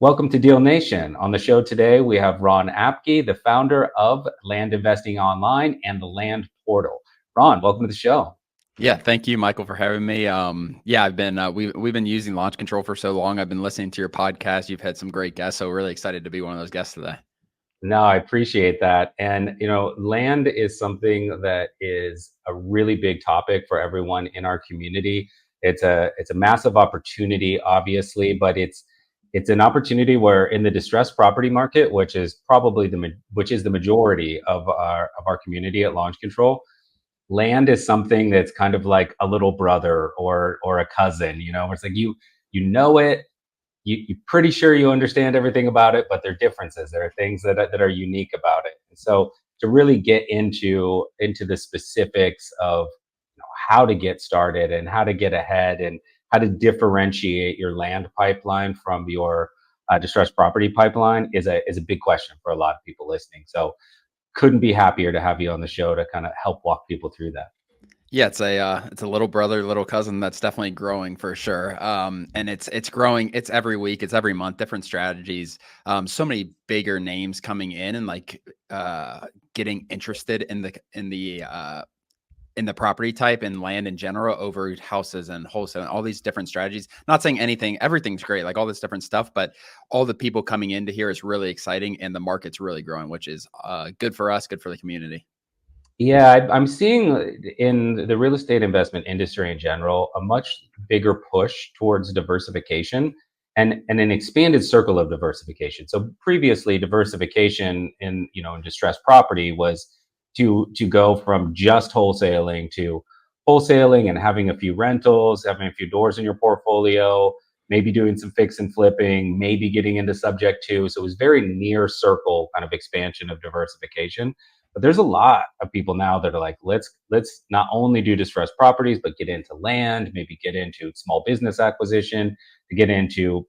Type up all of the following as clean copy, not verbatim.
Welcome to Deal Nation. On the show today, we have Ron Apke, the founder of Land Investing Online and the Land Portal. Ron, welcome to the show. Yeah, thank you, Michael, for having me. I've been we've been using launch control for so long. I've been listening to your podcast. You've had some great guests, so really excited to be one of those guests today. No, I appreciate that. And, land is something that is a really big topic for everyone in our community. It's a massive opportunity, obviously, but it's an opportunity where in the distressed property market, which is probably the majority of our community at Launch Control, land is something that's kind of like a little brother or a cousin. Where it's like you know it, you're pretty sure you understand everything about it, but there are differences. There are things that are unique about it. And so to really get into the specifics of how to get started and how to get ahead and how to differentiate your land pipeline from your distressed property pipeline is a big question for a lot of people listening. So couldn't be happier to have you on the show to kind of help walk people through that. Yeah, it's a little brother, little cousin that's definitely growing for sure. And it's growing. It's every week, it's every month, different strategies. So many bigger names coming in and getting interested in the property type and land in general over houses and wholesale and all these different strategies. Not saying everything's great, like all this different stuff, but all the people coming into here is really exciting and the market's really growing, which is good for us, good for the community. Yeah, I'm seeing in the real estate investment industry in general a much bigger push towards diversification and an expanded circle of diversification. So previously, diversification in distressed property was to go from just wholesaling to wholesaling and having a few rentals, having a few doors in your portfolio, maybe doing some fix and flipping, maybe getting into subject to. So it was very near circle kind of expansion of diversification. But there's a lot of people now that are like, let's not only do distressed properties, but get into land, maybe get into small business acquisition, to get into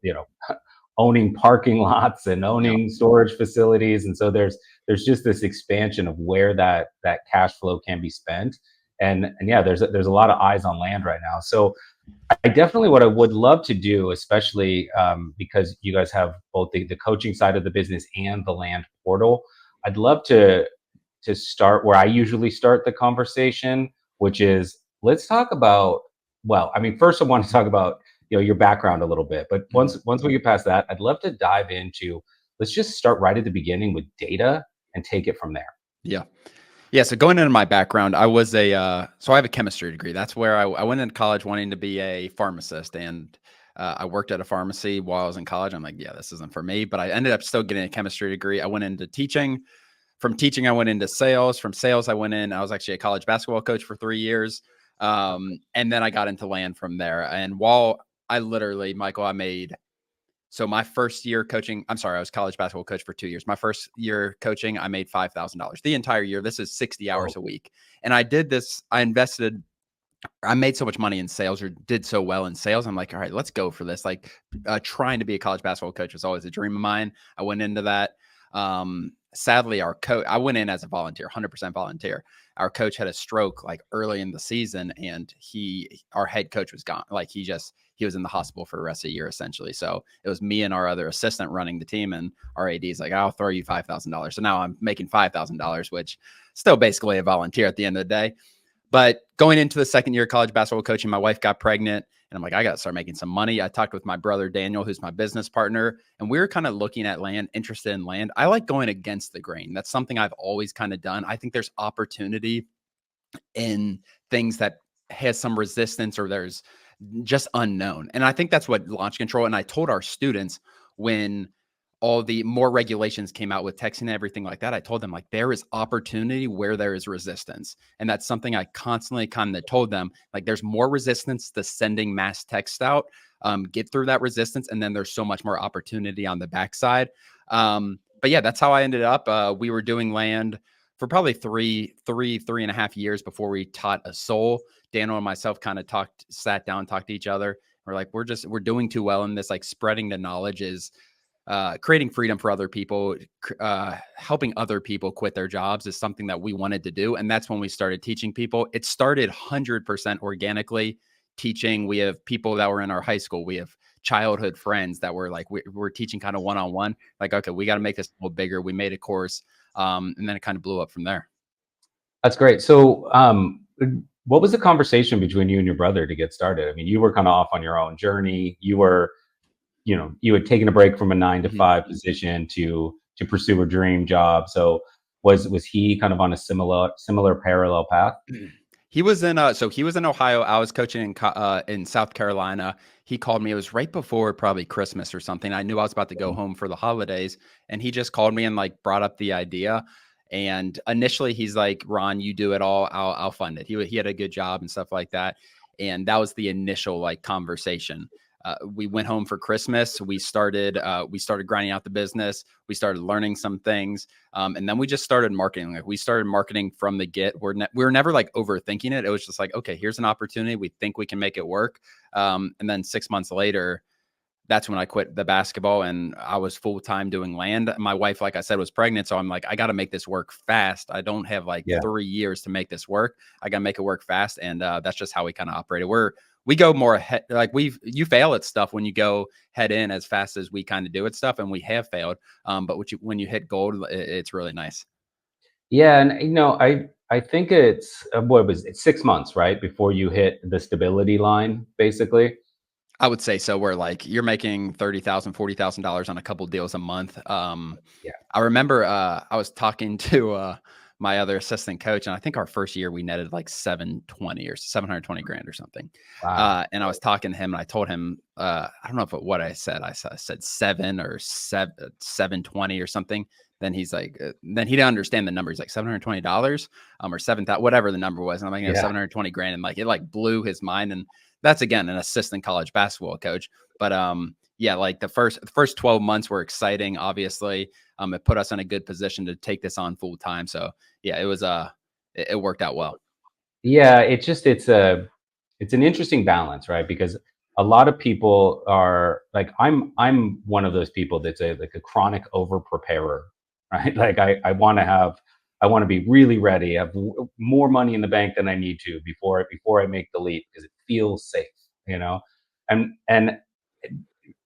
owning parking lots and owning storage facilities. And so there's just this expansion of where that cash flow can be spent. And yeah, there's a lot of eyes on land right now. So I definitely, what I would love to do, especially because you guys have both the coaching side of the business and the land portal, I'd love to start where I usually start the conversation, which is let's talk about, well, I mean, first I want to talk about your background a little bit, but once we get past that, I'd love to dive into, let's just start right at the beginning with data and take it from there. Yeah. So going into my background, I was so I have a chemistry degree. That's where I went into college wanting to be a pharmacist, and I worked at a pharmacy while I was in college. I'm like, yeah, this isn't for me, but I ended up still getting a chemistry degree. I went into teaching. From teaching, I went into sales. From sales, I was actually a college basketball coach for 3 years. And then I got into land from there. And while I literally, Michael, so my first year coaching, I was college basketball coach for 2 years. My first year coaching, I made $5,000 the entire year. This is 60 hours a week. And I did this, I made so much money in sales, or did so well in sales. I'm like, all right, let's go for this. Trying to be a college basketball coach was always a dream of mine. I went into that. Sadly, our coach, I went in as a volunteer, 100% volunteer. Our coach had a stroke early in the season, and our head coach was gone. He was in the hospital for the rest of the year, essentially. So it was me and our other assistant running the team, and our AD is like, I'll throw you $5,000. So now I'm making $5,000, which still basically a volunteer at the end of the day. But going into the second year of college basketball coaching, my wife got pregnant, and I'm like, I got to start making some money. I talked with my brother, Daniel, who's my business partner, and we were kind of looking at land, interested in land. I like going against the grain. That's something I've always kind of done. I think there's opportunity in things that has some resistance, or there's just unknown. And I think that's what launch control. And I told our students, when all the more regulations came out with texting and everything like that, I told them, there is opportunity where there is resistance. And that's something I constantly kind of told them, there's more resistance to sending mass text out, get through that resistance. And then there's so much more opportunity on the backside. But yeah, that's how I ended up. We were doing land for probably three and a half years before we taught a soul. Daniel and myself kind of sat down, talked to each other. We're like, we're doing too well in this. Spreading the knowledge is creating freedom for other people, helping other people quit their jobs is something that we wanted to do. And that's when we started teaching people. It started 100% organically teaching. We have people that were in our high school. We have childhood friends that were like, we're teaching kind of one-on-one, like, okay, we got to make this a little bigger. We made a course. And then it kind of blew up from there. That's great. So, what was the conversation between you and your brother to get started? I mean, you were kind of off on your own journey. You were, you had taken a break from a 9 to 5 position to pursue a dream job. So, was he kind of on a similar parallel path? He was in so he was in Ohio. I was coaching in South Carolina. He called me. It was right before probably Christmas or something. I knew I was about to go home for the holidays, and he just called me and like brought up the idea. And initially, he's like, "Ron, you do it all. I'll fund it." He had a good job and stuff like that, and that was the initial like conversation. We went home for Christmas. We started grinding out the business. We started learning some things, and then we just started marketing. Like we started marketing from the get. We were never like overthinking it. It was just like, okay, here's an opportunity. We think we can make it work. And then 6 months later, that's when I quit the basketball and I was full time doing land. My wife, like I said, was pregnant. So I'm like, I got to make this work fast. I don't have like Yeah. 3 years to make this work. I got to make it work fast. And that's just how we kind of operated. We go more ahead. Like you fail at stuff when you go head in as fast as we kind of do at stuff. And we have failed. But when you hit gold, it's really nice. Yeah, and I think it's what was it, 6 months, right, before you hit the stability line, basically. I would say so. Where like you're making $30,000, $40,000 on a couple deals a month. Yeah. I remember I was talking to my other assistant coach, and I think our first year we netted like 720 or 720 grand or something. Wow. And I was talking to him, and I told him I don't know what I said. I said 720 or something. Then he's like, then he didn't understand the number. He's like $720 or 7,000, whatever the number was. And I'm like, Yeah. 720 grand, and like it like blew his mind. And that's again an assistant college basketball coach, but yeah, like the first 12 months were exciting. Obviously, it put us in a good position to take this on full time. So yeah, it worked out well. Yeah, it's an interesting balance, right? Because a lot of people are like I'm one of those people that's a chronic over preparer, right? Like I want to be really ready, have more money in the bank than I need to before I make the leap because it feels safe, you know. And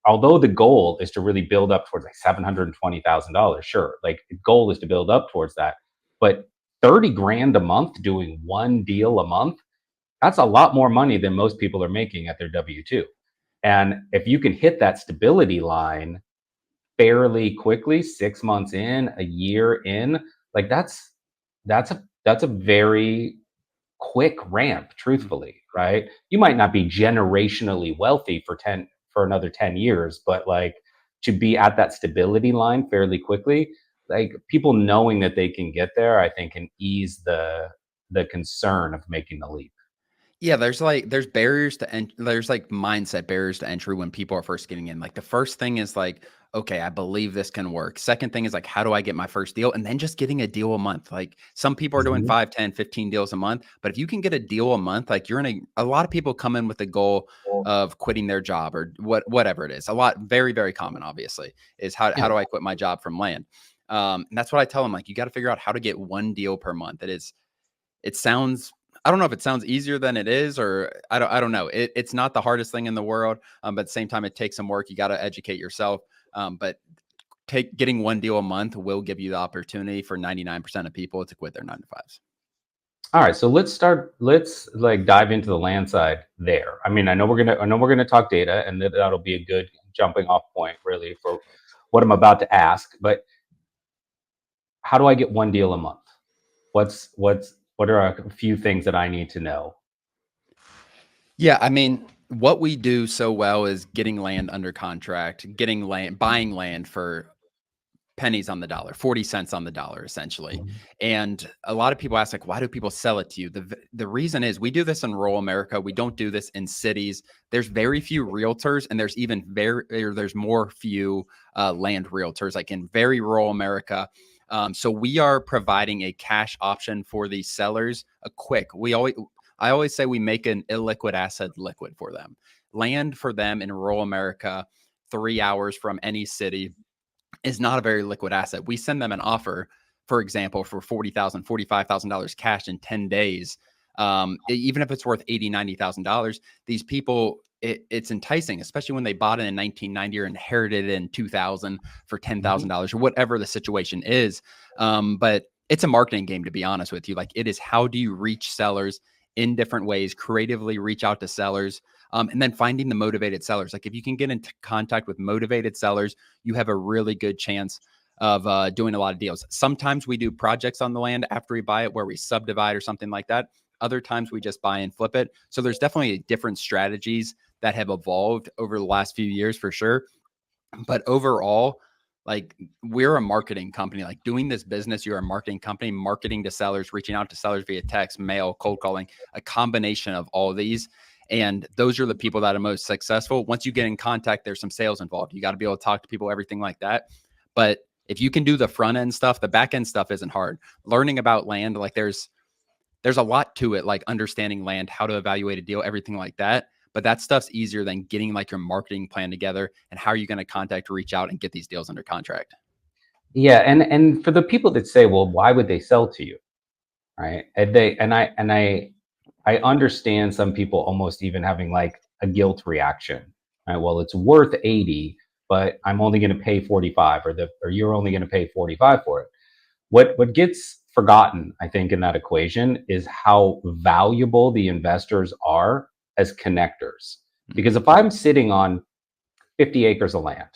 although the goal is to really build up towards like $720,000, sure, like the goal is to build up towards that, but 30 grand a month doing one deal a month, that's a lot more money than most people are making at their W-2. And if you can hit that stability line fairly quickly, 6 months in, a year in, like that's a very quick ramp, Mhm. truthfully, right? You might not be generationally wealthy for another 10 years, but like to be at that stability line fairly quickly, like people knowing that they can get there, I think can ease the concern of making the leap. Yeah, there's barriers to there's like mindset barriers to entry when people are first getting in. Like the first thing is like, okay, I believe this can work. Second thing is like, how do I get my first deal? And then just getting a deal a month. Like some people are doing Mhm. 5, 10, 15 deals a month, but if you can get a deal a month, like you're in a lot of people come in with the goal of quitting their job or whatever it is. A lot, very, very common, obviously, is how Yeah. do I quit my job from land? And that's what I tell them. Like, you got to figure out how to get one deal per month. It sounds, I don't know if it sounds easier than it is, or I don't know. It's not the hardest thing in the world, but at the same time, it takes some work. You got to educate yourself. But getting one deal a month will give you the opportunity for 99% of people to quit their 9 to 5s. All right, so let's like dive into the land side there. I mean, I know we're gonna talk data, and that'll be a good jumping off point really for what I'm about to ask. But how do I get one deal a month? What are a few things that I need to know? Yeah, I mean, what we do so well is getting land under contract, getting land, buying land for pennies on the dollar, 40 cents on the dollar, essentially. Mhm. And a lot of people ask, like, why do people sell it to you? The reason is we do this in rural America. We don't do this in cities. There's very few realtors, and there's more few land realtors, like in very rural America. So we are providing a cash option for these sellers, a quick. I always say we make an illiquid asset liquid for them. Land for them in rural America, 3 hours from any city, is not a very liquid asset. We send them an offer, for example, for $40,000, $45,000 cash in 10 days. Even if it's worth $80,000, $90,000, these people it's enticing, especially when they bought it in 1990 or inherited it in 2000 for Mhm. $10,000 or whatever the situation is. But it's a marketing game, to be honest with you. Like, it is, how do you reach sellers in different ways, creatively reach out to sellers, and then finding the motivated sellers. Like, if you can get into contact with motivated sellers, you have a really good chance of doing a lot of deals. Sometimes we do projects on the land after we buy it where we subdivide or something like that. Other times we just buy and flip it. So there's definitely different strategies that have evolved over the last few years for sure. But overall, like, we're a marketing company. Like, doing this business, you're a marketing company, marketing to sellers, reaching out to sellers via text, mail, cold calling, a combination of all of these. And those are the people that are most successful. Once you get in contact, there's some sales involved. You got to be able to talk to people, everything like that. But if you can do the front end stuff, the back end stuff isn't hard. Learning about land, like, there's a lot to it, like understanding land, how to evaluate a deal, everything like that. But that stuff's easier than getting like your marketing plan together and how are you going to contact, reach out, and get these deals under contract. Yeah, and for the people that say, well, why would they sell to you, right? And I understand some people almost even having like a guilt reaction, right? Well, it's worth 80, but I'm only going to pay 45, or you're only going to pay 45 for it. What gets forgotten, I think, in that equation is how valuable the investors are as connectors. Because Mm-hmm. if I'm sitting on 50 acres of land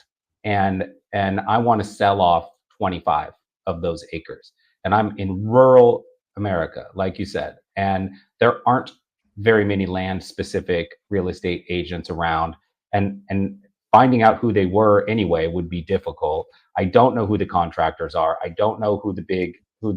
and I want to sell off 25 of those acres, and I'm in rural America, like you said, and there aren't very many land specific real estate agents around, and finding out who they were anyway would be difficult. I don't know who the contractors are. I don't know who the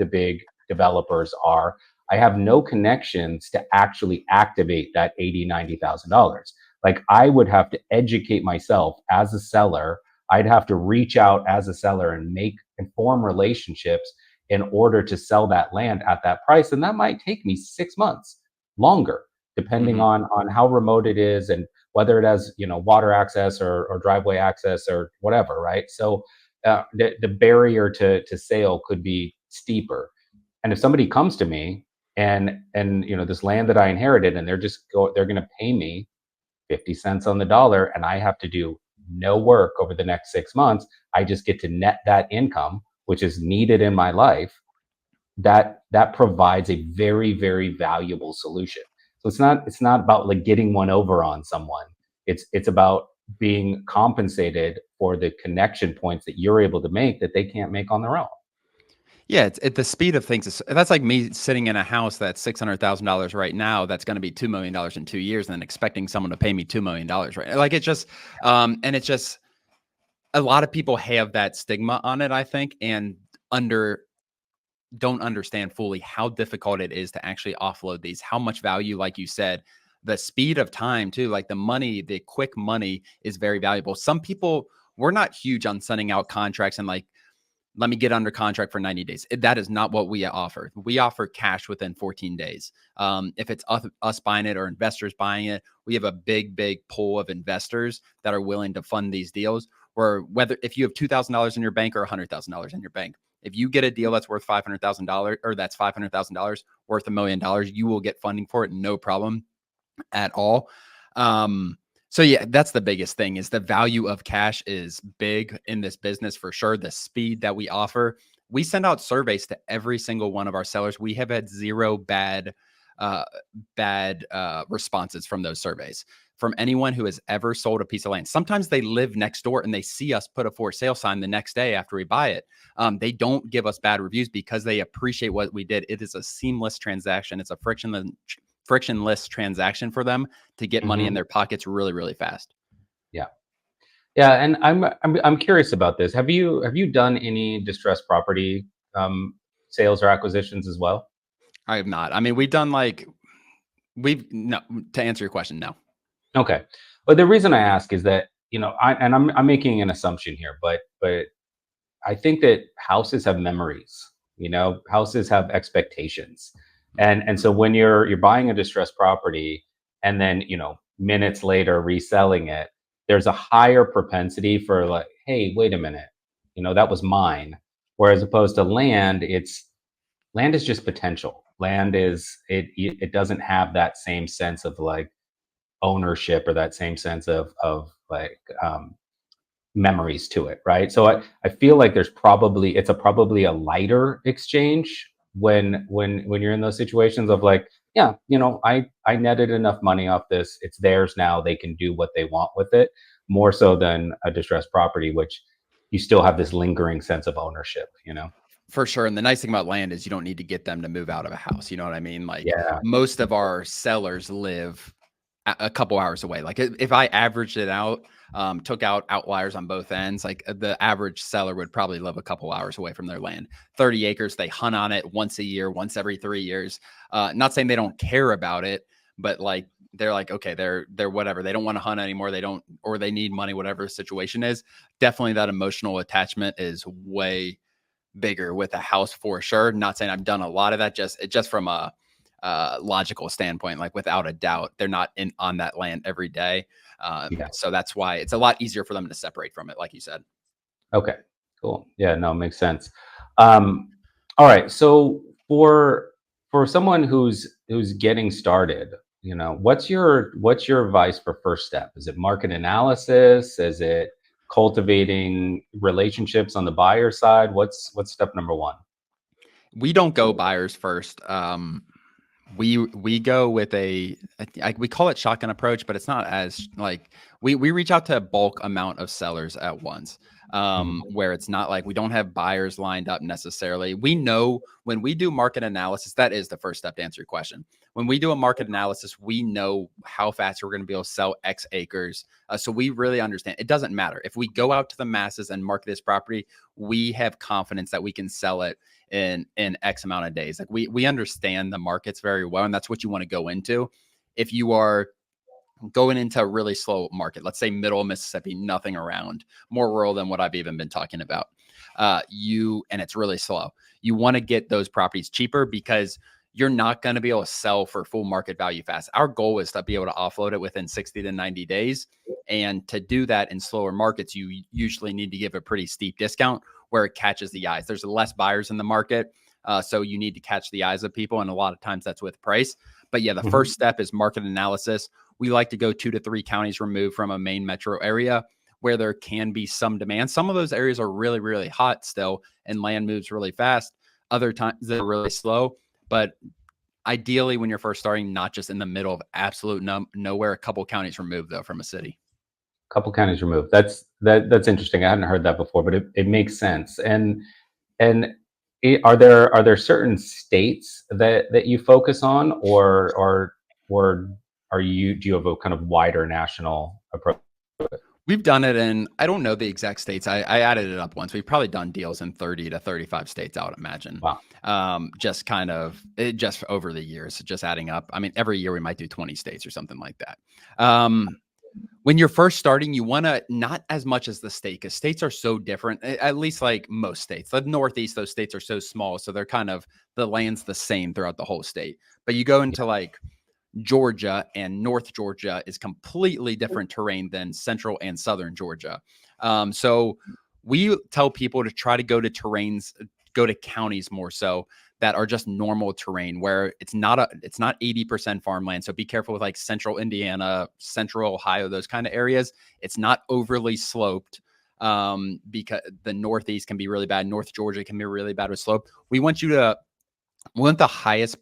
big developers are. I have no connections to actually activate that 80, $90,000. Like, I would have to educate myself as a seller. I'd have to reach out as a seller and form relationships in order to sell that land at that price. And that might take me 6 months longer, depending Mm-hmm. on how remote it is and whether it has, water access or driveway access or whatever, right? So the barrier to sale could be steeper. And if somebody comes to me and this land that I inherited, and they're going to pay me 50 cents on the dollar, and I have to do no work over the next 6 months. I just get to net that income, which is needed in my life. That provides a very, very valuable solution. So it's not about like getting one over on someone. It's about being compensated for the connection points that you're able to make that they can't make on their own. Yeah, it's at the speed of things. That's like me sitting in a house that's $600,000 right now. That's going to be $2 million in 2 years, and then expecting someone to pay me $2 million, right? Like, it's just, and it's just, a lot of people have that stigma on it, I think, and under don't understand fully how difficult it is to actually offload these, how much value, like you said, the speed of time too, like the money, the quick money is very valuable. Some people, we're not huge on sending out contracts and like, let me get under contract for 90 days. That is not what we offer. We offer cash within 14 days. If it's us buying it or investors buying it, we have a big pool of investors that are willing to fund these deals. Or whether if you have $2,000 in your bank or $100,000 in your bank, if you get a deal that's worth $500,000 or that's $500,000 worth $1 million, you will get funding for it, no problem at all. So yeah, that's the biggest thing is the value of cash is big in this business for sure. The speed that we offer. We send out surveys to every single one of our sellers. We have had zero uh, bad responses from those surveys from anyone who has ever sold a piece of land. Sometimes they live next door and they see us put a for sale sign the next day after we buy it. They don't give us bad reviews because they appreciate what we did. It is a seamless transaction. It's a frictionless transaction for them to get money in Hmm. their pockets really, really fast. Yeah. Yeah, and I'm curious about this. Have you done any distressed property um, sales or acquisitions as well? I have not. I mean, we've done like we've no to answer your question, no. Okay. But the reason I ask is that, I'm making an assumption here, but I think that houses have memories. Houses have expectations. And so when you're buying a distressed property and then, minutes later reselling it, there's a higher propensity for like, hey, wait a minute, that was mine. Whereas opposed to land is just potential. Land is it doesn't have that same sense of like ownership or that same sense of like memories to it, right? So I feel like it's probably a lighter exchange when you're in those situations of like, yeah, I netted enough money off this. It's theirs now. They can do what they want with it, more so than a distressed property, which you still have this lingering sense of ownership. For sure. And the nice thing about land is you don't need to get them to move out of a house. You know what I mean? Like Yeah, most of our sellers live a couple hours away. Like if I averaged it out, took out outliers on both ends, like the average seller would probably live a couple hours away from their land. 30 acres, they hunt on it once a year, once every 3 years. Not saying they don't care about it, but like they're like, okay, they're whatever. They don't want to hunt anymore. They don't, or they need money, whatever the situation is. Definitely that emotional attachment is way bigger with a house for sure. Not saying I've done a lot of that, just from a logical standpoint, like without a doubt, they're not in on that land every day. yeah. So that's why it's a lot easier for them to separate from it, like you said. Okay, cool. Yeah, no, makes sense. Um, all right, so for someone who's getting started, what's your advice for first step? Is it market analysis? Is it cultivating relationships on the buyer side? What's step number one? We don't go buyers first. We go with we call it shotgun approach, but it's not as like we reach out to a bulk amount of sellers at once. Mhm. Where it's not like we don't have buyers lined up necessarily. We know when we do market analysis, that is the first step to answer your question. When we do a market analysis, we know how fast we're going to be able to sell X acres. So we really understand. It doesn't matter if we go out to the masses and market this property. We have confidence that we can sell it in X amount of days. Like we understand the markets very well, and that's what you want to go into. If you are going into a really slow market, let's say middle of Mississippi, nothing around, more rural than what I've even been talking about. And it's really slow. You want to get those properties cheaper because you're not going to be able to sell for full market value fast. Our goal is to be able to offload it within 60 to 90 days. And to do that in slower markets, you usually need to give a pretty steep discount where it catches the eyes. There's less buyers in the market. So you need to catch the eyes of people. And a lot of times that's with price. But yeah, the Mhm. first step is market analysis. We like to go 2 to 3 counties removed from a main metro area where there can be some demand. Some of those areas are really, really hot still, and land moves really fast. Other times they're really slow. But ideally, when you're first starting, not just in the middle of absolute nowhere, a couple counties removed though from a city. Couple counties removed. That's interesting. I hadn't heard that before, but it makes sense. And are there certain states that you focus on, or do you have a kind of wider national approach? We've done it in, I don't know the exact states. I added it up once. We've probably done deals in 30 to 35 states, I would imagine. Wow. Just kind of just over the years, just adding up. I mean, every year we might do 20 states or something like that. When you're first starting, you want to not as much as the state because states are so different, at least like most states. The Northeast, those states are so small. So they're kind of the land's the same throughout the whole state. But you go into like Georgia and North Georgia is completely different terrain than Central and Southern Georgia. So we tell people to try to go to counties more so that are just normal terrain where it's not 80% farmland. So be careful with like Central Indiana, Central Ohio, those kind of areas. It's not overly sloped because the Northeast can be really bad. North Georgia can be really bad with slope. We want the highest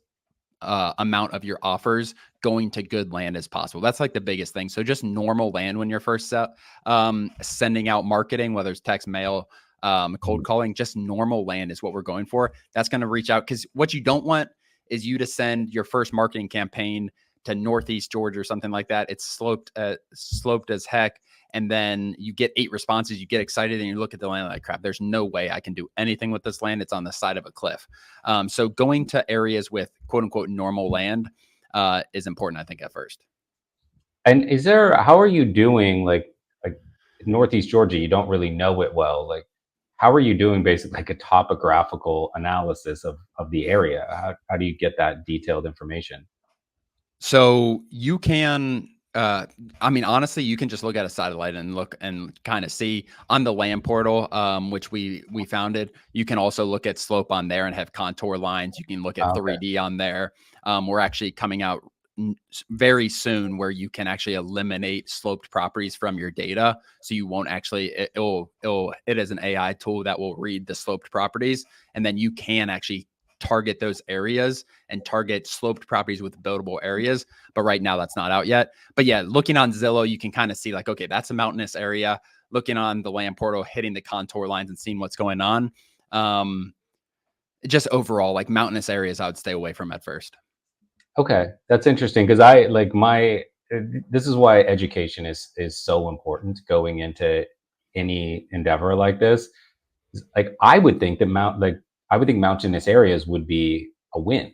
amount of your offers going to good land as possible. That's like the biggest thing. So just normal land when you're first sending out marketing, whether it's text, mail, cold calling, just normal land is what we're going for. That's going to reach out because what you don't want is you to send your first marketing campaign to Northeast Georgia or something like that. It's sloped as heck. And then you get 8 responses, you get excited, and you look at the land like, crap, there's no way I can do anything with this land. It's on the side of a cliff. So going to areas with quote unquote normal land is important, I think, at first. And how are you doing, like Northeast Georgia? You don't really know it well. Like, how are you doing basically like a topographical analysis of the area? How do you get that detailed information? So you can, I mean, honestly, you can just look at a satellite and look and kind of see on the land portal, which we founded. You can also look at slope on there and have contour lines. You can look at Okay. 3D on there. We're actually coming out. very soon where you can actually eliminate sloped properties from your data. So you won't actually, it is an AI tool that will read the sloped properties, and then you can actually target those areas and target sloped properties with buildable areas. But right now that's not out yet. But yeah, looking on Zillow, you can kind of see like, okay, that's a mountainous area. Looking on the land portal, hitting the contour lines and seeing what's going on. Just overall, like mountainous areas, I would stay away from at first. Okay, that's interesting because I like my. This is why education is so important going into any endeavor like this. Like I would think that I would think mountainous areas would be a win,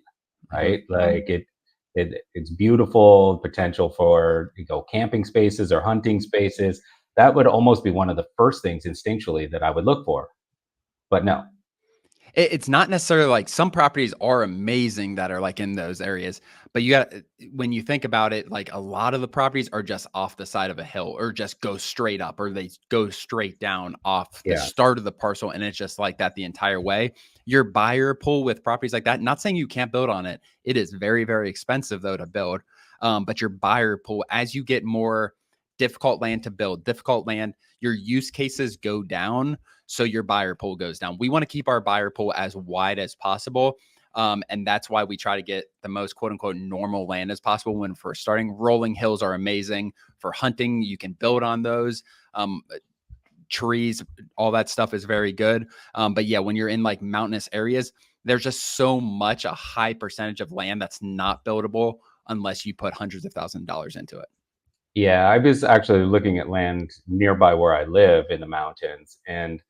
Mm-hmm. right? Like it's beautiful potential for camping spaces or hunting spaces. That would almost be one of the first things instinctually that I would look for. But no, It's not necessarily like some properties are amazing that are like in those areas, but you got, when you think about it, like a lot of the properties are just off the side of a hill or just go straight up or they go straight down off the yeah, start of the parcel. And it's just like that the entire way. Your buyer pool with properties like that, not saying you can't build on it. It is very, very expensive though to build. But your buyer pool, as you get more difficult land to build, difficult land, your use cases go down, so your buyer pool goes down. We want to keep our buyer pool as wide as possible. And that's why we try to get the most quote unquote normal land as possible when we're starting. Rolling hills are amazing for hunting. You can build on those. Trees, all that stuff is very good. But yeah, when you're in like mountainous areas, there's just so much, a high percentage of land that's not buildable unless you put hundreds of thousands of dollars into it. yeah. I was actually looking at land nearby where I live in the mountains, and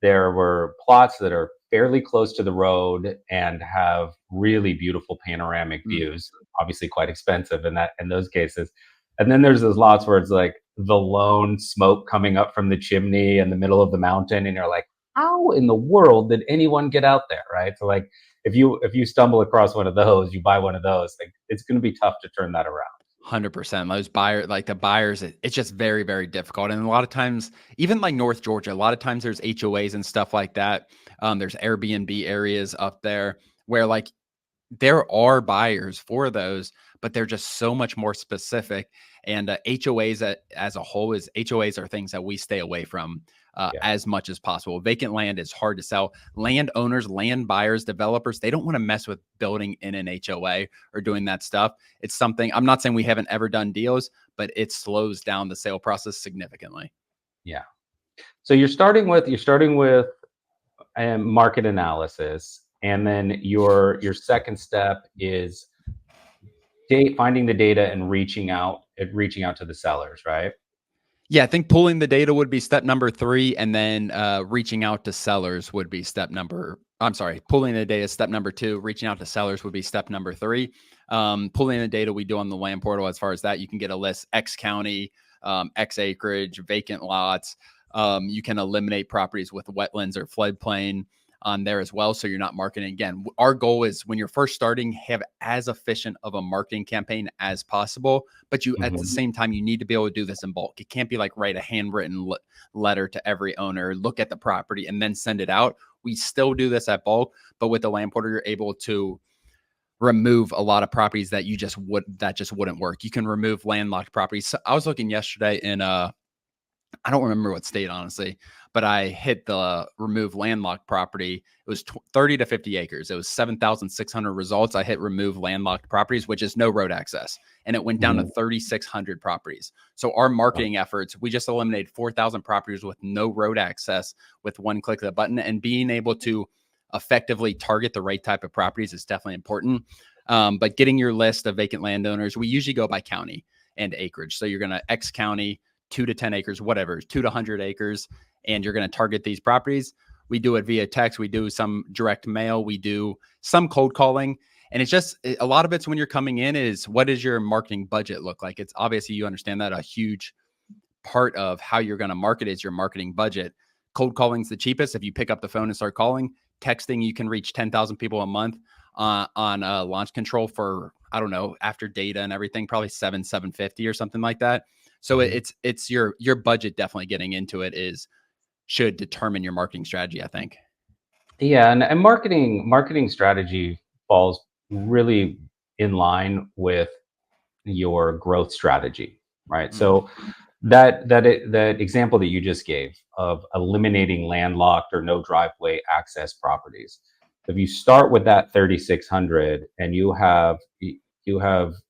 there were plots that are fairly close to the road and have really beautiful panoramic Mm. views. Obviously, quite expensive in those cases. And then there's those lots where it's like the lone smoke coming up from the chimney in the middle of the mountain, and you're like, how in the world did anyone get out there, right? So like, if you stumble across one of those, you buy one of those, like it's going to be tough to turn that around. 100%. Those buyers, like the buyers, it's just very, very difficult. And a lot of times, even like North Georgia, a lot of times there's HOAs and stuff like that. There's Airbnb areas up there where like there are buyers for those, but they're just so much more specific. And HOAs as a whole is HOAs are things that we stay away from Yeah, as much as possible. Vacant land is hard to sell. Landowners, land buyers, developers, they don't want to mess with building in an HOA or doing that stuff. It's something, I'm not saying we haven't ever done deals, but it slows down the sale process significantly. yeah. So you're starting with market analysis, and then your second step is finding the data and reaching out to the sellers, right? Yeah, I think pulling the data would be step number 3, and then reaching out to sellers would be step number. I'm sorry, pulling the data step number 2. Reaching out to sellers would be step number 3. Pulling the data we do on the land portal. As far as that, you can get a list X county, X acreage, vacant lots. You can eliminate properties with wetlands or floodplain on there as well, so you're not marketing. Again, our goal is when you're first starting, have as efficient of a marketing campaign as possible, but you at the Mhm. same time you need to be able to do this in bulk. It can't be like write a handwritten letter to every owner, look at the property and then send it out. We still do this at bulk, but with the land portal you're able to remove a lot of properties that just wouldn't work. You can remove landlocked properties. So I was looking yesterday in I don't remember what state, honestly, but I hit the remove landlocked property. It was 30 to 50 acres. It was 7,600 results. I hit remove landlocked properties, which is no road access. And it went down to Mhm. 3,600 properties. So our marketing efforts, we just eliminated 4,000 properties with no road access with one click of the button. And being able to effectively target the right type of properties is definitely important. But getting your list of vacant landowners, we usually go by county and acreage. So you're going to X county, 2 to 10 acres, whatever, 2 to 100 acres, and you're going to target these properties. We do it via text. We do some direct mail. We do some cold calling. And it's just a lot of it's when you're coming in is what does your marketing budget look like? It's obviously you understand that a huge part of how you're going to market is your marketing budget. Cold calling's the cheapest. If you pick up the phone and start calling, texting, you can reach 10,000 people a month on launch control for, I don't know, after data and everything, probably 750 or something like that. So Mhm. it's your budget definitely getting into it is should determine your marketing strategy, I think. Yeah, and marketing strategy falls really in line with your growth strategy, right? Mm. So that example that you just gave of eliminating landlocked or no driveway access properties. If you start with that 3,600 and you have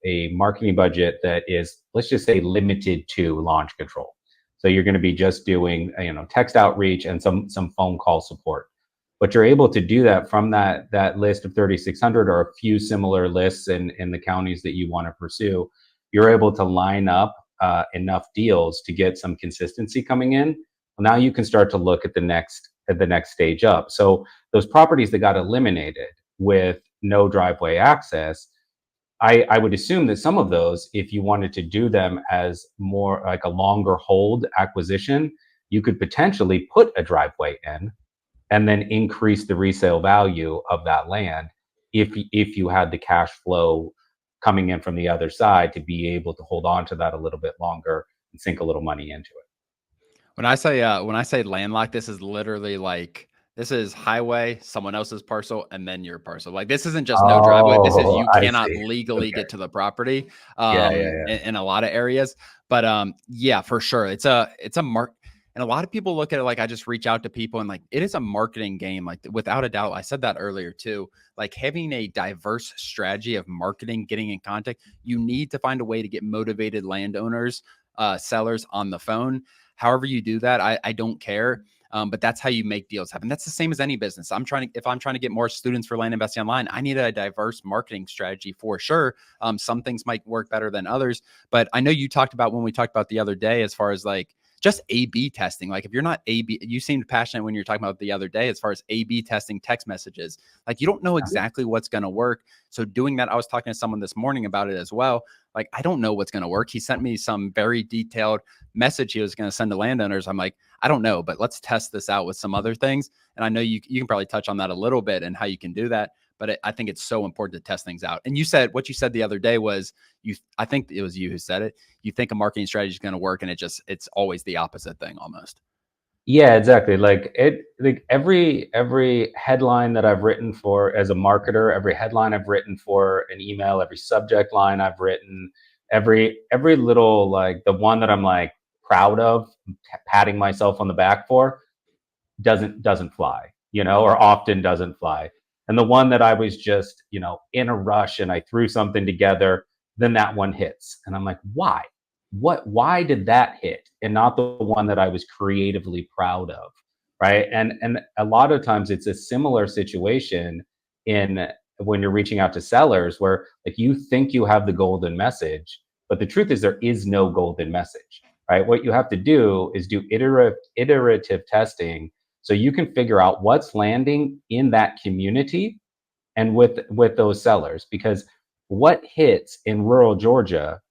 a marketing budget that is, let's just say, limited to launch control. So you're going to be just doing, text outreach and some phone call support. But you're able to do that from that list of 3,600 or a few similar lists in the counties that you want to pursue. You're able to line up enough deals to get some consistency coming in. Well, now you can start to look at the next stage up. So those properties that got eliminated with no driveway access, I would assume that some of those, if you wanted to do them as more like a longer hold acquisition, you could potentially put a driveway in and then increase the resale value of that land if you had the cash flow coming in from the other side to be able to hold on to that a little bit longer and sink a little money into it. When I say landlocked, this is literally like this is highway, someone else's parcel, and then your parcel. Like this isn't just no driveway. This is Oh, you I cannot see. legally Okay. get to the property Yeah, yeah, yeah. in a lot of areas. But yeah, for sure. It's a mark. And a lot of people look at it like I just reach out to people and like it is a marketing game. Like without a doubt, I said that earlier too. Like having a diverse strategy of marketing, getting in contact, you need to find a way to get motivated landowners, sellers on the phone. However you do that, I don't care. But that's how you make deals happen. That's the same as any business. If I'm trying to get more students for land investing online, I need a diverse marketing strategy for sure. Some things might work better than others, but I know you talked about when we talked about the other day, as far as like just A/B testing. Like if you're not A/B, you seemed passionate when you were talking about the other day, as far as A/B testing text messages. Like you don't know exactly what's going to work. So doing that, I was talking to someone this morning about it as well. Like I don't know what's going to work. He sent me some very detailed message he was going to send to landowners. I'm like, I don't know, but let's test this out with some other things. And I know you can probably touch on that a little bit and how you can do that. But I think it's so important to test things out. And you said what you said the other day was I think it was you who said it. You think a marketing strategy is going to work, and it's always the opposite thing almost. Yeah, exactly. Like every headline that I've written for as a marketer, every headline I've written for an email, every subject line I've written, every little, like the one that I'm like proud of, patting myself on the back for, doesn't fly, or often doesn't fly. And the one that I was just, in a rush and I threw something together, then that one hits. And I'm like, why? Why did that hit and not the one that I was creatively proud of? Right. And a lot of times it's a similar situation in when you're reaching out to sellers where like you think you have the golden message, but the truth is there is no golden message. Right. What you have to do is do iterative testing so you can figure out what's landing in that community and with those sellers, because what hits in rural Georgia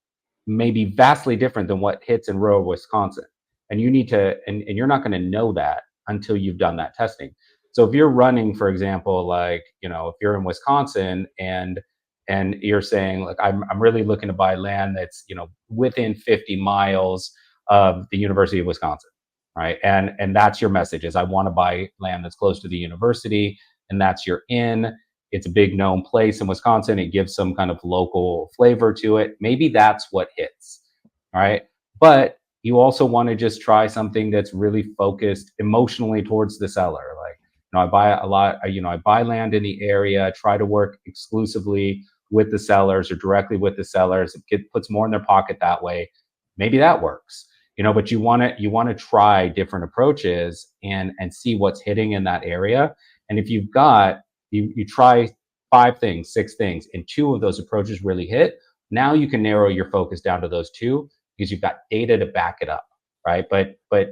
may be vastly different than what hits in rural Wisconsin. And you need to, and you're not going to know that until you've done that testing. So if you're running, for example, like, if you're in Wisconsin and you're saying like, I'm really looking to buy land that's, within 50 miles of the University of Wisconsin, right? And that's your message is I want to buy land that's close to the university, and that's your in. It's a big known place in Wisconsin. It gives some kind of local flavor to it. Maybe that's what hits. All right. But you also want to just try something that's really focused emotionally towards the seller. Like, I buy a lot, I buy land in the area, try to work exclusively with the sellers or directly with the sellers. It puts more in their pocket that way. Maybe that works. But you want to try different approaches and see what's hitting in that area. And if you try 5 things, 6 things, and 2 of those approaches really hit, now you can narrow your focus down to those 2 because you've got data to back it up, right? But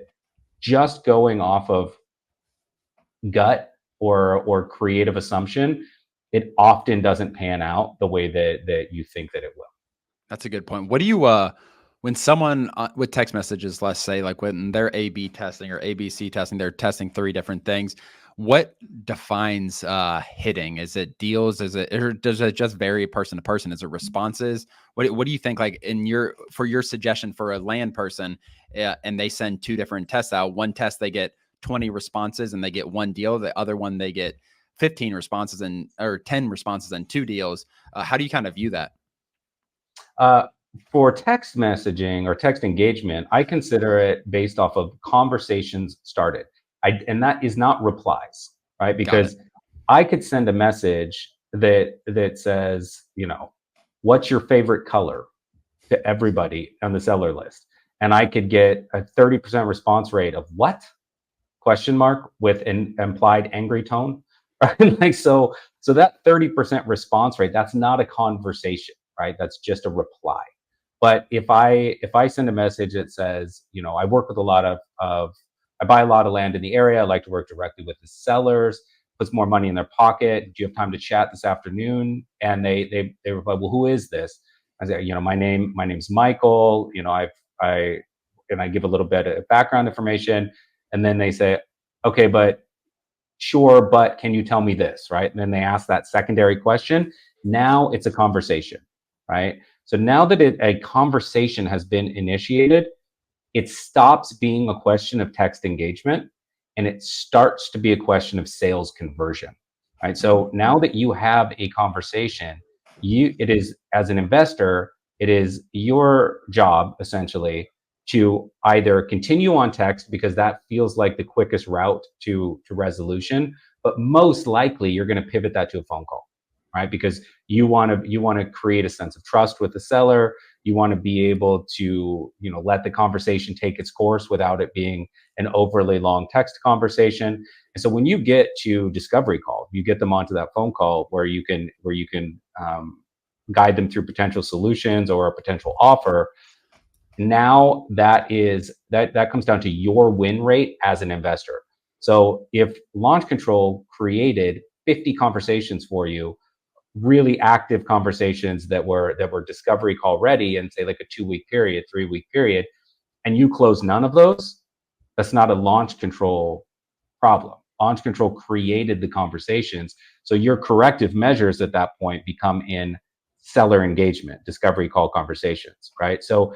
just going off of gut or creative assumption, it often doesn't pan out the way that you think that it will. That's a good point. What do you when someone with text messages, let's say like when they're A/B testing or ABC testing, they're testing 3 different things. What defines hitting? Is it deals? Is it, or does it just vary person to person? Is it responses? What do you think? Like for your suggestion for a land person, and they send 2 different tests out. One test they get 20 responses and they get 1 deal. The other one they get 15 responses or 10 responses and 2 deals. How do you kind of view that? For text messaging or text engagement, I consider it based off of conversations started. And that is not replies, right? Got it. Because I could send a message that says, what's your favorite color to everybody on the seller list, and I could get a 30% response rate of what? Question mark with an implied angry tone, right? Like so that 30% response rate, that's not a conversation, right? That's just a reply. But if I send a message that says, I work with a lot of I buy a lot of land in the area, I like to work directly with the sellers, puts more money in their pocket. Do you have time to chat this afternoon? And they reply, well, who is this? I say, my name's Michael. I and I give a little bit of background information, and then they say, okay, but sure, but can you tell me this, right? And then they ask that secondary question. Now it's a conversation, right? So now that a conversation has been initiated, it stops being a question of text engagement and it starts to be a question of sales conversion, right? So now that you have a conversation, it is, as an investor, it is your job essentially to either continue on text because that feels like the quickest route to resolution, but most likely you're going to pivot that to a phone call, right? Because you want to create a sense of trust with the seller. You want to be able to let the conversation take its course without it being an overly long text conversation. And so when you get to discovery call, you get them onto that phone call where you can guide them through potential solutions or a potential offer. Now that comes down to your win rate as an investor. So if launch control created 50 conversations for you, really active conversations that were discovery call ready, and say like a 2-week period, 3-week period, and you close none of those, that's not a launch control problem. Launch control created the conversations. So your corrective measures at that point become in seller engagement, discovery call conversations, right? So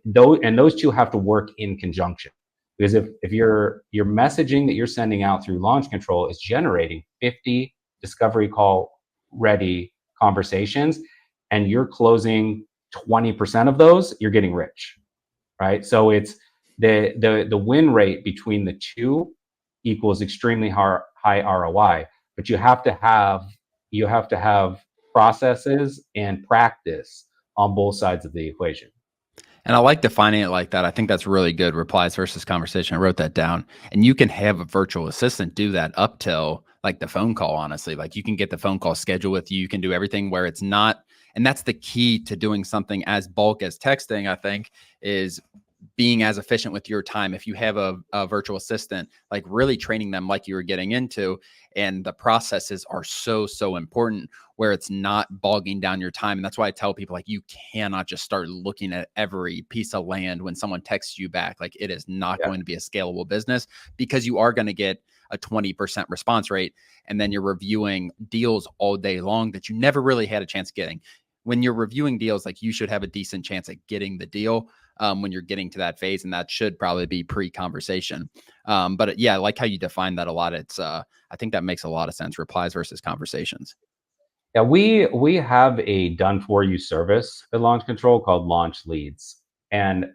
those two have to work in conjunction. Because if your messaging that you're sending out through launch control is generating 50 discovery call ready conversations and you're closing 20% of those, you're getting rich, right? So it's the win rate between the two equals extremely high ROI, but you have to have processes and practice on both sides of the equation. And I like defining it like that. I think that's really good. Replies versus conversation. I wrote that down. And you can have a virtual assistant do that up till like the phone call, honestly. Like you can get the phone call scheduled with you. You can do everything where it's not. And that's the key to doing something as bulk as texting, I think, is being as efficient with your time. If you have a virtual assistant, like really training them like you were getting into, and the processes are so important where it's not bogging down your time. And that's why I tell people, like, you cannot just start looking at every piece of land when someone texts you back. Like, it is not Yeah. going to be a scalable business because you are going to get a 20% response rate. And then you're reviewing deals all day long that you never really had a chance getting. When you're reviewing deals, like you should have a decent chance at getting the deal when you're getting to that phase. And that should probably be pre-conversation. But yeah, I like how you define that a lot. I think that makes a lot of sense. Replies versus conversations. Yeah, we have a done for you service at Launch Control called Launch Leads, and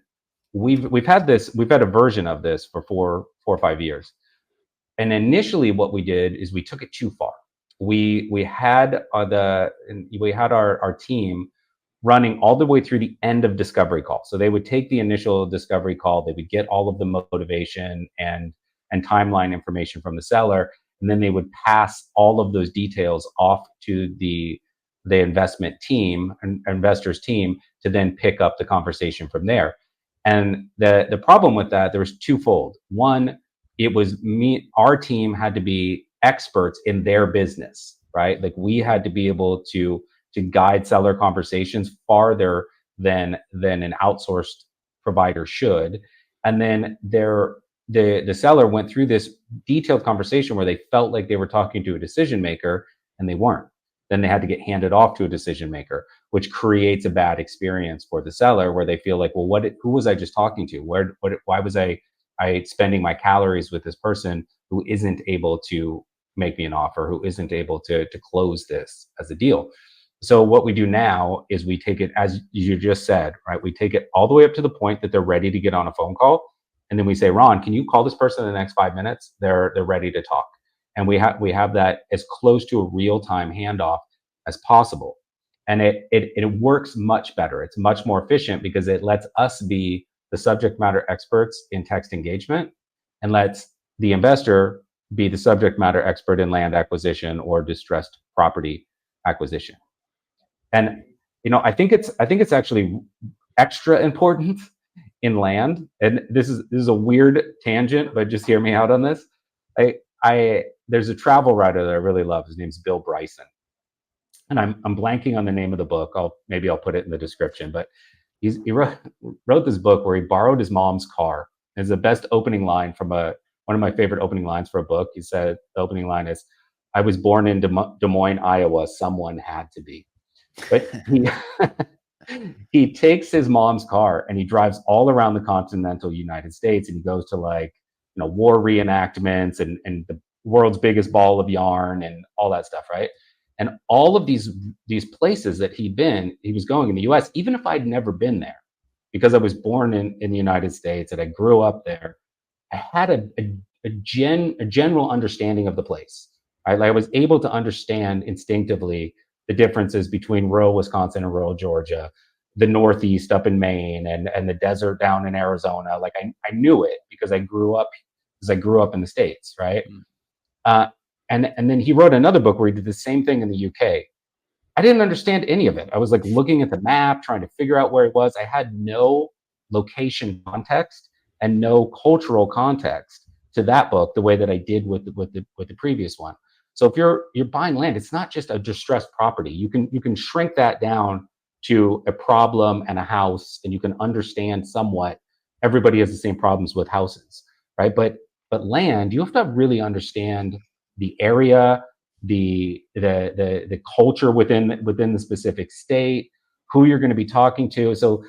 we've had a version of this for 4 or 5 years. And initially, what we did is we took it too far. We had our team running all the way through the end of discovery call. So they would take the initial discovery call, they would get all of the motivation and timeline information from the seller, and then they would pass all of those details off to the investment team and investors team to then pick up the conversation from there. And the problem with that, there was twofold. One, it was our team had to be experts in their business, right? Like we had to be able to guide seller conversations farther than an outsourced provider should. And then the seller went through this detailed conversation where they felt like they were talking to a decision maker and they weren't. Then they had to get handed off to a decision maker, which creates a bad experience for the seller where they feel like, well, who was I just talking to? Why was I spending my calories with this person who isn't able to make me an offer, who isn't able to close this as a deal? So what we do now is we take it, as you just said, right? We take it all the way up to the point that they're ready to get on a phone call. And then we say, Ron, can you call this person in the next 5 minutes? They're ready to talk. And we have that as close to a real-time handoff as possible. And it works much better. It's much more efficient because it lets us be the subject matter experts in text engagement and lets the investor be the subject matter expert in land acquisition or distressed property acquisition. And I think it's actually extra important in land. And this is a weird tangent, but just hear me out on this. I there's a travel writer that I really love. His name's Bill Bryson, and I'm blanking on the name of the book. Maybe I'll put it in the description. But he wrote this book where he borrowed his mom's car. It's the best opening line from one of my favorite opening lines for a book. He said the opening line is, "I was born in Des Moines, Iowa. Someone had to be." But he he takes his mom's car and he drives all around the continental United States, and he goes to, like, war reenactments and the world's biggest ball of yarn and all that stuff, right? And all of these places that he was going in the US, even if I'd never been there, because I was born in the United States and I grew up there, I had a general understanding of the place. Right? Like, I was able to understand instinctively the differences between rural Wisconsin and rural Georgia, the Northeast up in Maine, and the desert down in Arizona. Like, I knew it because I grew up in the States, right? Mm. Uh, and then he wrote another book where he did the same thing in the UK. I didn't understand any of it. I was like looking at the map, trying to figure out where it was. I had no location context and no cultural context to that book the way that I did with the previous one. So if you're buying land, it's not just a distressed property. You can shrink that down to a problem and a house, and you can understand somewhat. Everybody has the same problems with houses, right? But land, you have to really understand the area, the culture within the specific state, who you're going to be talking to. So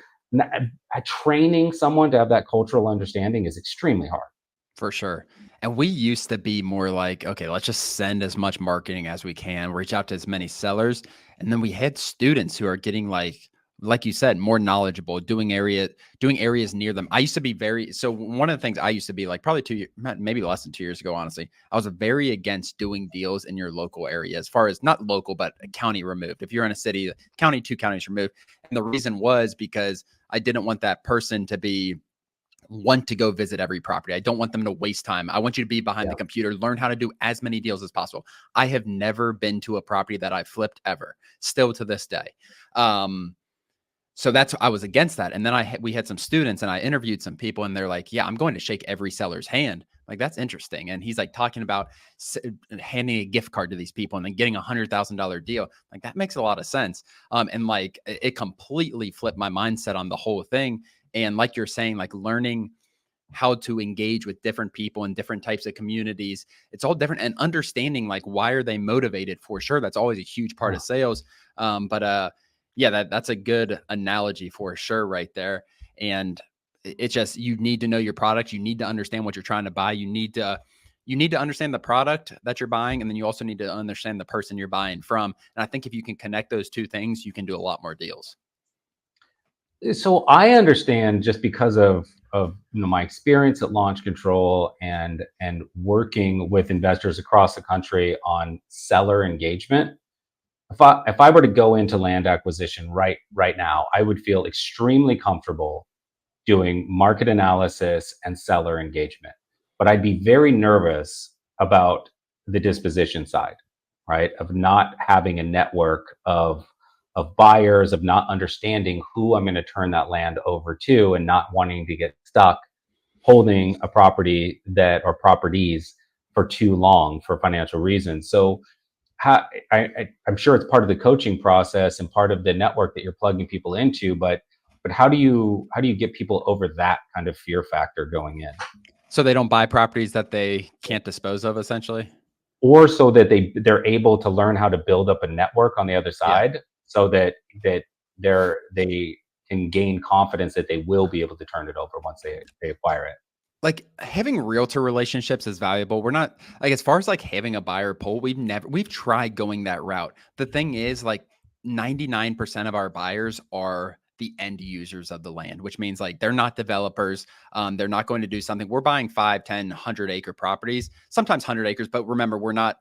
training someone to have that cultural understanding is extremely hard. For sure. And we used to be more like, okay, let's just send as much marketing as we can, reach out to as many sellers. And then we had students who are getting like you said, more knowledgeable, doing areas near them. I used to be so one of the things I used to be like probably maybe less than 2 years ago, honestly, I was very against doing deals in your local area, as far as not local, but a county removed. If you're in a city, county, 2 counties removed. And the reason was because I didn't want that person to want to go visit every property. I don't want them to waste time. I want you to be behind Yeah. the computer, learn how to do as many deals as possible. I have never been to a property that I flipped ever, still to this day. So I was against that. And then we had some students and I interviewed some people and they're like, yeah, I'm going to shake every seller's hand. Like, that's interesting. And he's like talking about handing a gift card to these people and then getting $100,000 deal. Like, that makes a lot of sense. And like, it completely flipped my mindset on the whole thing. And like you're saying, like learning how to engage with different people in different types of communities, it's all different, and understanding like why are they motivated, for sure. That's always a huge part of sales. But yeah, that's a good analogy for sure right there. And it's just, you need to know your product. You need to understand what you're trying to buy. You need to understand the product that you're buying. And then you also need to understand the person you're buying from. And I think if you can connect those two things, you can do a lot more deals. So I understand, just because of my experience at Launch Control and working with investors across the country on seller engagement. If I were to go into land acquisition right now, I would feel extremely comfortable doing market analysis and seller engagement. But I'd be very nervous about the disposition side, right? Of not having a network of buyers, of not understanding who I'm going to turn that land over to, and not wanting to get stuck holding a property or properties for too long for financial reasons. So I'm sure it's part of the coaching process and part of the network that you're plugging people into, but how do you get people over that kind of fear factor going in? So they don't buy properties that they can't dispose of, essentially? Or so that they're able to learn how to build up a network on the other Yeah. side, so that they can gain confidence that they will be able to turn it over once they acquire it. Like, having realtor relationships is valuable. We're not like, as far as like having a buyer pool, we've tried going that route. The thing is, like, 99% of our buyers are the end users of the land, which means like they're not developers. They're not going to do something. We're buying 5, 10, 100-acre properties, sometimes 100 acres, but remember, we're not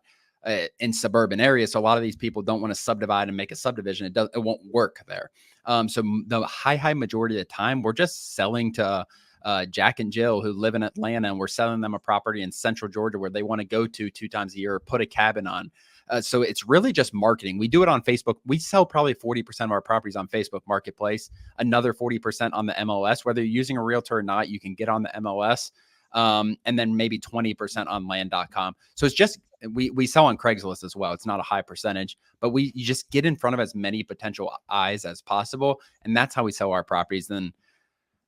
in suburban areas. So a lot of these people don't want to subdivide and make a subdivision. It won't work there. So the high majority of the time, we're just selling to Jack and Jill who live in Atlanta, and we're selling them a property in central Georgia where they want to go to 2 times a year or put a cabin on. So it's really just marketing. We do it on Facebook. We sell probably 40% of our properties on Facebook Marketplace, another 40% on the MLS. Whether you're using a realtor or not, you can get on the MLS, and then maybe 20% on land.com. So it's just, we sell on Craigslist as well. It's not a high percentage, but you just get in front of as many potential eyes as possible. And that's how we sell our properties. Then,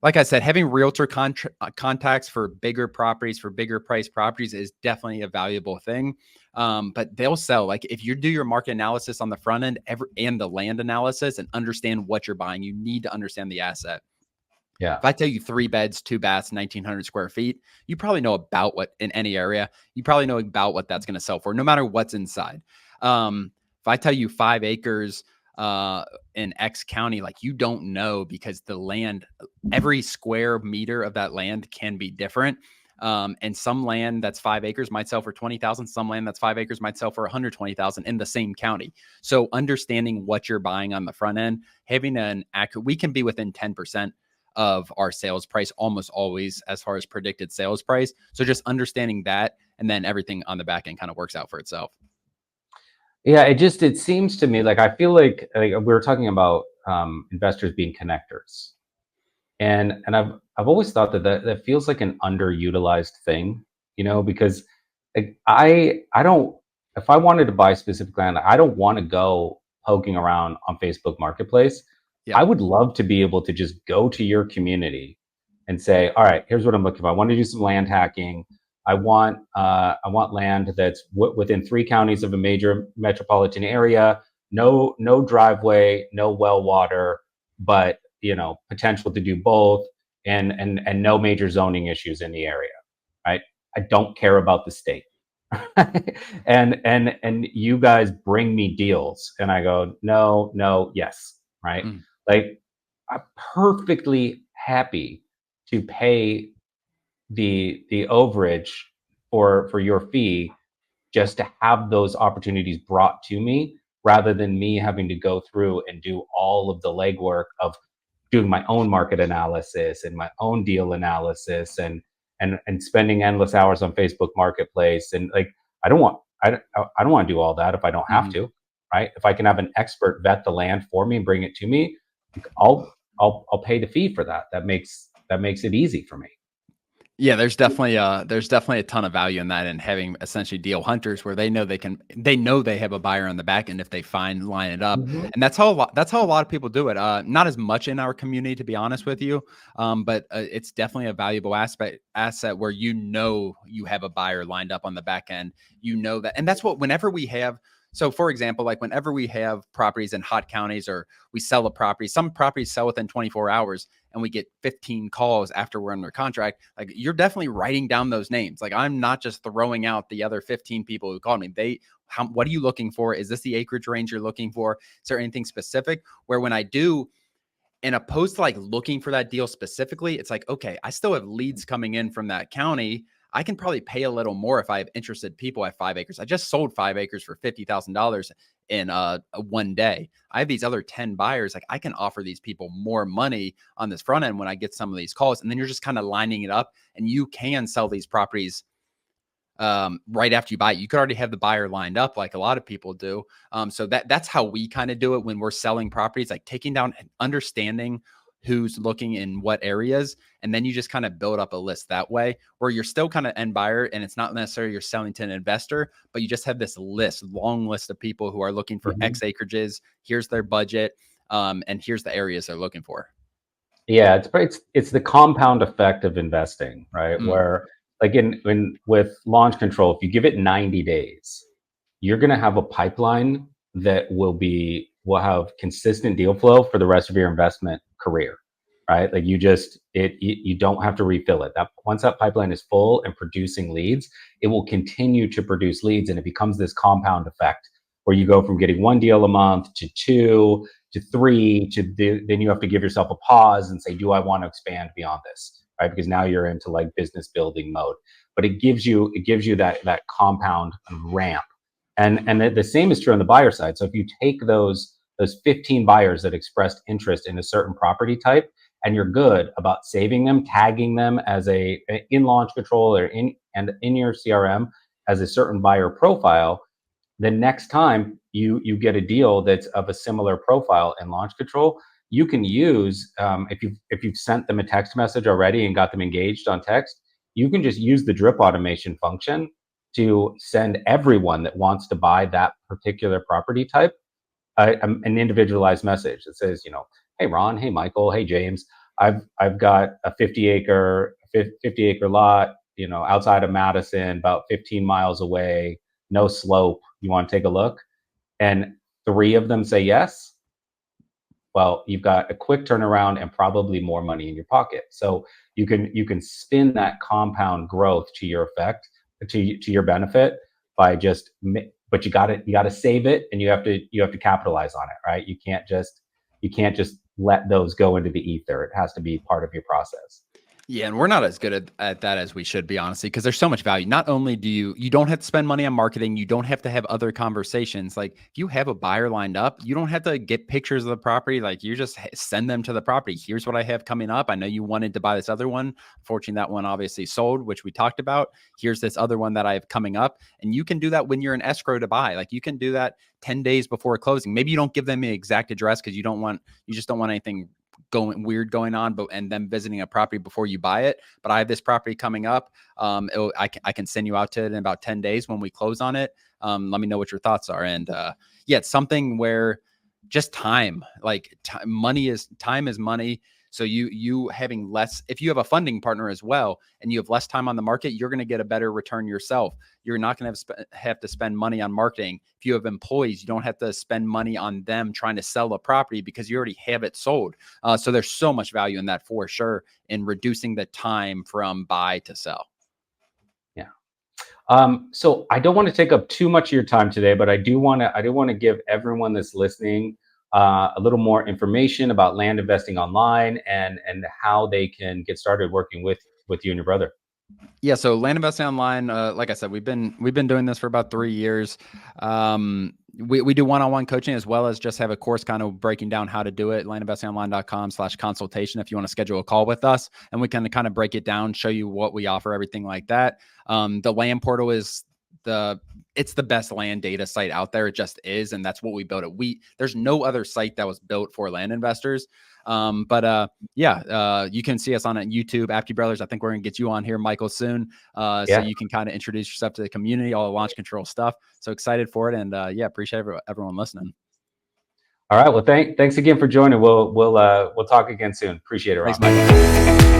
like I said, having realtor contacts for bigger properties, for bigger price properties is definitely a valuable thing. But they'll sell. Like if you do your market analysis on the front end and the land analysis and understand what you're buying, you need to understand the asset. Yeah. If I tell you 3 beds, 2 baths, 1,900 square feet, you probably know about what, in any area, you probably know about what that's going to sell for, no matter what's inside. If I tell you 5 acres, in X county, like you don't know, because the land, every square meter of that land can be different. And some land that's 5 acres might sell for 20,000. Some land that's 5 acres might sell for 120,000 in the same county. So understanding what you're buying on the front end, having an accurate, we can be within 10% of our sales price almost always as far as predicted sales price. So just understanding that, and then everything on the back end kind of works out for itself. Yeah, it seems to me like I feel like we were talking about investors being connectors, and I've always thought that feels like an underutilized thing, because like I don't, if I wanted to buy specific land, I don't want to go poking around on Facebook Marketplace. Yeah. I would love to be able to just go to your community and say, all right, here's what I'm looking for. I want to do some land hacking. I want land that's within 3 counties of a major metropolitan area. No driveway, no well water, but potential to do both, and no major zoning issues in the area. Right? I don't care about the state. and you guys bring me deals, and I go no, yes, right? Like I'm perfectly happy to pay the overage for your fee, just to have those opportunities brought to me, rather than me having to go through and do all of the legwork of doing my own market analysis and my own deal analysis, and spending endless hours on Facebook Marketplace. And like I don't want to do all that if I don't have to, right? If I can have an expert vet the land for me and bring it to me, I'll pay the fee for that. That makes it easy for me. Yeah, there's definitely a ton of value in that, and having essentially deal hunters where they know they have a buyer on the back end if they line it up. Mm-hmm. And that's how a lot of people do it. Not as much in our community, to be honest with you. But it's definitely a valuable asset where you have a buyer lined up on the back end. That. And that's what, whenever we have, so for example, like whenever we have properties in hot counties, or we sell a property, some properties sell within 24 hours, and we get 15 calls after we're under contract. Like you're definitely writing down those names. Like I'm not just throwing out the other 15 people who called me. What are you looking for? Is this the acreage range you're looking for? Is there anything specific? Where when I do, and opposed to like looking for that deal specifically, it's like, okay, I still have leads coming in from that county. I can probably pay a little more if I have interested people at 5 acres. I just sold 5 acres for $50,000 in one day. I have these other 10 buyers. Like I can offer these people more money on this front end when I get some of these calls. And then you're just kind of lining it up, and you can sell these properties right after you buy it. You could already have the buyer lined up, like a lot of people do. So that's how we kind of do it when we're selling properties, like taking down and understanding who's looking in what areas. And then you just kind of build up a list that way, where you're still kind of end buyer, and it's not necessarily you're selling to an investor, but you just have this long list of people who are looking for X acreages. Here's their budget. And here's the areas they're looking for. Yeah, it's the compound effect of investing, right? Where like with launch control, if you give it 90 days, you're going to have a pipeline that will have consistent deal flow for the rest of your investment career, right? Like you don't have to refill it. That once that pipeline is full and producing leads, it will continue to produce leads, and it becomes this compound effect where you go from getting one deal a month to two to three then you have to give yourself a pause and say, do I want to expand beyond this, right? Because now you're into like business building mode. But it gives you that compound ramp. And the same is true on the buyer side. So if you take those 15 buyers that expressed interest in a certain property type, and you're good about saving them, tagging them as a in launch control or in your CRM as a certain buyer profile, the next time you get a deal that's of a similar profile in launch control, you can use if you've sent them a text message already and got them engaged on text, you can just use the drip automation function to send everyone that wants to buy that particular property type an individualized message that says, hey Ron, hey Michael, hey James, I've got a 50 acre lot, outside of Madison, about 15 miles away, no slope. You want to take a look? And 3 of them say yes. Well, you've got a quick turnaround and probably more money in your pocket. So you can spin that compound growth to your effect, to your benefit by just. But you got to save it, and you have to capitalize on it, right? You can't just let those go into the ether. It has to be part of your process. Yeah, and we're not as good at that as we should be, honestly, because there's so much value. Not only do you don't have to spend money on marketing, you don't have to have other conversations. Like if you have a buyer lined up, you don't have to get pictures of the property. Like you just send them to the property. Here's what I have coming up. I know you wanted to buy this other one. Unfortunately, that one obviously sold, which we talked about. Here's this other one that I have coming up. And you can do that when you're in escrow to buy. Like you can do that 10 days before closing. Maybe you don't give them the exact address because you just don't want anything going on, and them visiting a property before you buy it. But I have this property coming up. I can send you out to it in about 10 days when we close on it. Let me know what your thoughts are. And it's something where just time, time is money. So you having less, if you have a funding partner as well, and you have less time on the market, you're going to get a better return yourself. You're not going to have to spend money on marketing. If you have employees, you don't have to spend money on them trying to sell a property because you already have it sold. So there's so much value in that for sure, in reducing the time from buy to sell. Yeah. So I don't want to take up too much of your time today, but I do want to give everyone that's listening a little more information about land investing online and how they can get started working with you and your brother. Yeah, so land investing online, like I said, we've been doing this for about 3 years. We do one-on-one coaching as well as just have a course kind of breaking down how to do it. landinvestingonline.com/consultation if you want to schedule a call with us, and we can kind of break it down, show you what we offer, everything like that. The land portal is it's the best land data site out there. It just is. And that's what we built it. There's no other site that was built for land investors. You can see us on YouTube, Apke Brothers. I think we're going to get you on here, Michael, soon. So you can kind of introduce yourself to the community, all the launch control stuff. So excited for it. And appreciate everyone listening. All right. Well, thanks again for joining. We'll talk again soon. Appreciate it, Ron. Thanks, Michael.